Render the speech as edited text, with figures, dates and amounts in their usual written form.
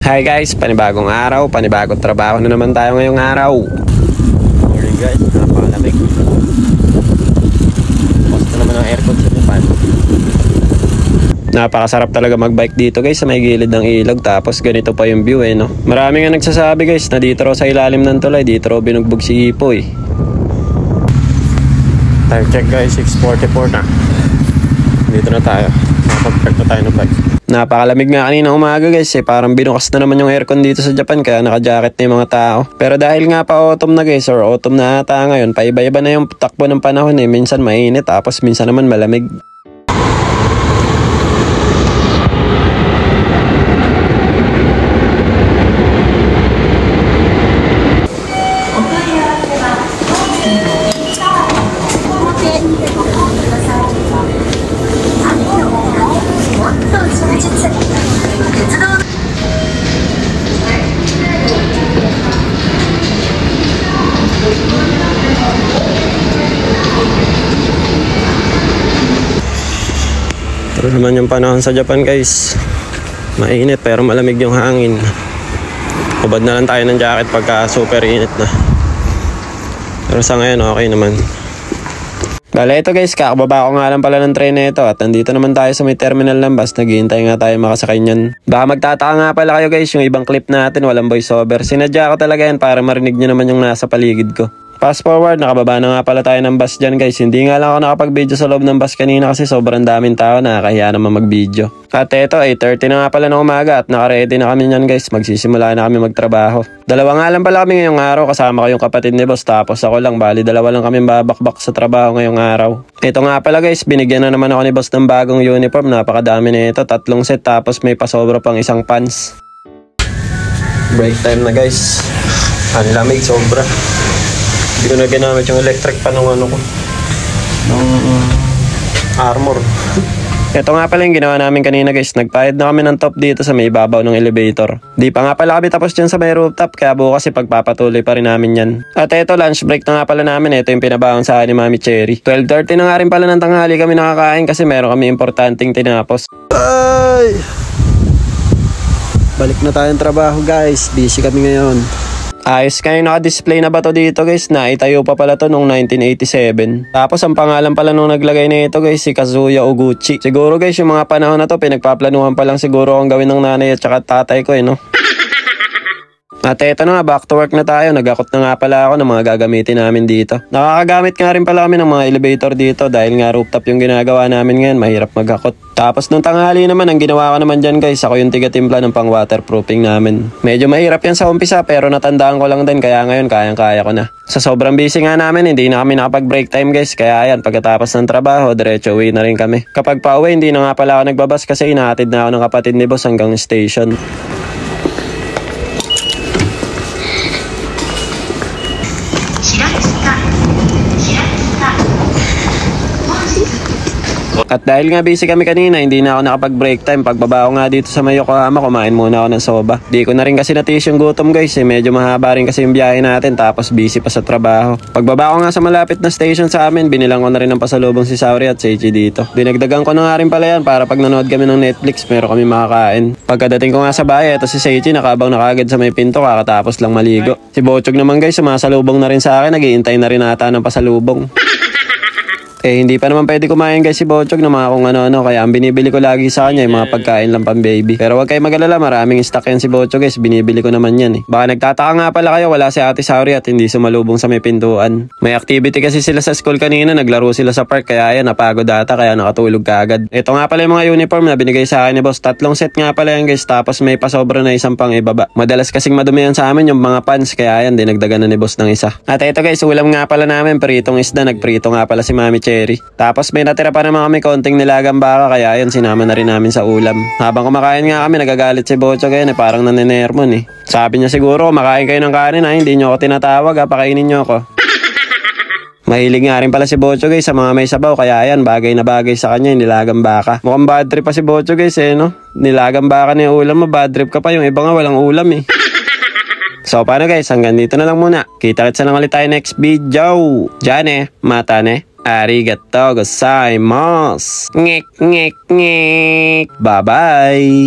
Hi guys, panibagong araw, panibagong trabaho na naman tayo ngayong araw. Morning guys, napakalamig. Basta naman ang aircon sa depan. Napakasarap talaga magbike dito guys sa may gilid ng ilog, tapos ganito pa yung view no. Marami nga nagsasabi guys na dito raw sa ilalim ng tulay, dito raw binugbog si Ipoy. Time check guys, 6:44 na. Dito na tayo, nakapag-park na tayo ng bike. Napakalamig nga kanina umaga guys parang binukas na naman yung aircon dito sa Japan kaya naka-jacket na yung mga tao. Pero dahil nga pa autumn na guys, or autumn na ata ngayon, paiba-iba na yung takbo ng panahon minsan mainit tapos minsan naman malamig. Pero naman yung panahon sa Japan guys, mainit pero malamig yung hangin. Hubad na lang tayo ng jacket pagka super init na. Pero sa ngayon okay naman. Bale ito guys, kakababa ko nga lang pala ng tren na ito at nandito naman tayo sa may terminal ng bus. Naghihintay nga tayo makasakay niyan. Baka magtataka nga pala kayo guys, yung ibang clip natin walang voiceover. Sinadya ko talaga yan para marinig nyo naman yung nasa paligid ko. Fast forward, nakababa na nga pala tayo ng bus dyan guys. Hindi nga lang ako nakapag-video sa loob ng bus kanina kasi sobrang daming tao, nakakahiya naman mag-video. At eto, 8:30 na nga pala ng umaga at naka-ready na kami nyan guys. Magsisimula na kami magtrabaho. Dalawa nga lang pala kami ngayong araw, kasama ko yung kapatid ni boss tapos ako lang, bali dalawa lang kami babakbak sa trabaho ngayong araw. Ito nga pala guys, binigyan na naman ako ni boss ng bagong uniform. Napakadami na ito, 3 set tapos may pasobra pang isang pants. Break time na guys. Ang lamig sobra. Hindi ko na ginamit yung electric pa nung ano ko, nung armor. Ito nga pala yung ginawa namin kanina guys. Nagpahid na kami ng top dito sa may ibabaw ng elevator. Di pa nga pala kami tapos dyan sa may rooftop, kaya bukas pagpapatuloy pa rin namin yan. At eto, lunch break na nga pala namin. Ito yung pinabaon sa akin ni Mami Cherry. 12:30 na nga rin pala ng tanghali kami nakakain kasi meron kami importanteng tinapos. Ay! Balik na tayong trabaho guys. Busy kami ngayon. Ayos kayo, naka-display na ba to dito guys? Naitayo pa pala to noong 1987. Tapos ang pangalan pala nung naglagay na ito guys, si Kazuya Oguchi. Siguro guys yung mga panahon na to pinagpaplanuhan pa lang siguro ang gawin ng nanay at saka tatay ko no. At eto na nga, back to work na tayo. Nagakot na nga pala ako ng mga gagamitin namin dito. Nakakagamit nga rin pala kami ng mga elevator dito dahil nga rooftop yung ginagawa namin ngayon, mahirap magakot. Tapos nung tanghali naman, ang ginawa ko naman dyan guys, ako yung tiga-timpla ng pang waterproofing namin. Medyo mahirap yan sa umpisa pero natandaan ko lang din kaya ngayon kayang-kaya ko na. Sa sobrang busy nga namin, hindi na kami nakapag-break time guys, kaya ayan, pagkatapos ng trabaho, diretso uwi na rin kami. Kapag pauwi, hindi na nga pala ako nagbabas kasi inahatid na ako ng kapatid ni boss hanggang station. At dahil nga busy kami kanina, hindi na ako nakapag-break time. Pagbaba ko nga dito sa may Yokohama, kumain muna ako ng soba. Di ko na rin kasi natiis yung gutom guys medyo mahaba rin kasi yung biyahe natin tapos busy pa sa trabaho. Pagbaba ko nga sa malapit na station sa amin, binilang ko na rin ng pasalubong si Sauri at Seichi dito. Dinagdagan ko na nga rin pala yan para pag nanood kami ng Netflix, meron kami makakain. Pagkadating ko nga sa bahay, ito si Seichi nakabang na kagad sa may pinto kakatapos lang maligo. Si Bochog naman guys, sumasalubong na rin sa akin, naghihintay na rin ata ng pasalubong. Hindi pa naman pwede kumain guys si Bochog ng mga kung ano-ano, kaya ang binibili ko lagi sa kanya yung mga pagkain lang pang baby. Pero wag kayo mag-alala, maraming stock yan si Bochog guys, binibili ko naman yan Baka nagtataka nga pala kayo, wala si Ate Sauri at hindi sumalubong sa may pintuan. May activity kasi sila sa school kanina, naglaro sila sa park kaya yan, napagod ata kaya nakatulog kaagad. Ito nga pala yung mga uniform na binigay sa akin ni boss, 3 set nga pala yan guys, tapos may pasobra na isang pang ibaba. Madalas kasing madumi yan sa amin yung mga pants, kaya yan, dinagdagan na ni boss ng isa. At ito guys, ulam nga pala namin, pritong isda, nagprito nga pala si Mami Cherry. Tapos may natira pa naman kami konting nilagang baka kaya yun sinama na rin namin sa ulam. Habang kumakain nga kami nagagalit si Bochog ngayon parang naninermon Sabi niya siguro kumakain kayo ng kanin hindi nyo ako tinatawag pakainin nyo ako. Mahilig nga rin pala si Bochog sa mga may sabaw kaya yan bagay na bagay sa kanya yung nilagang baka. Mukhang bad trip pa si Bochog no? Nilagang baka na yung ulam mo, bad trip ka pa, yung iba nga walang ulam So paano guys, hanggang dito na lang muna. Kita-kitsa lang ulit tayo next video. Diyan mata Arigatou gozaimasu. Ngek ngek ngek. Bye bye.